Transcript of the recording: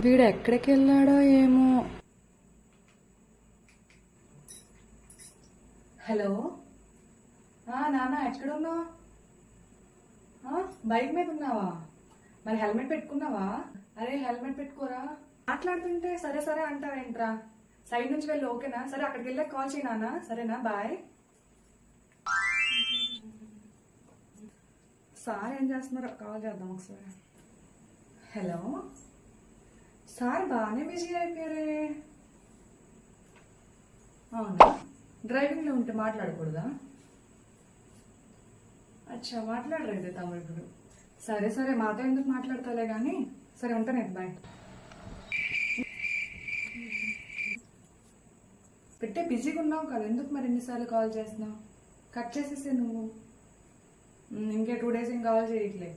వీడు ఎక్కడికి వెళ్ళాడో ఏమో. హలో నాన్న, ఎక్కడున్నావు? బైక్ మీద ఉన్నావా? మరి హెల్మెట్ పెట్టుకున్నావా? అరే హెల్మెట్ పెట్టుకోరా. మాట్లాడుతుంటే సరే సరే అంటావేంట్రా? సైడ్ నుంచి వెళ్ళి ఓకేనా? సరే అక్కడికి వెళ్ళాక కాల్ చేయి నాన్న. సరేనా? బాయ్. సార్ ఏం చేస్తున్నారో కాల్ చేద్దాం ఒకసారి. హలో సార్, బాగానే బిజీ అయిపోయారే. అవునా? డ్రైవింగ్లో ఉంటే మాట్లాడకూడదా? అచ్చా, మాట్లాడరైతే తమ్ముడు. సరే సరే, మాతో ఎందుకు మాట్లాడతాలే కానీ. సరే ఉంటాను, బాయ్. పెట్టే బిజీగా ఉన్నావు కదా, ఎందుకు మరి ఎన్నిసార్లు కాల్ చేస్తున్నావు? కట్ చేసేసే నువ్వు. ఇంకే 2 days ఏం కాల్ చేయట్లే.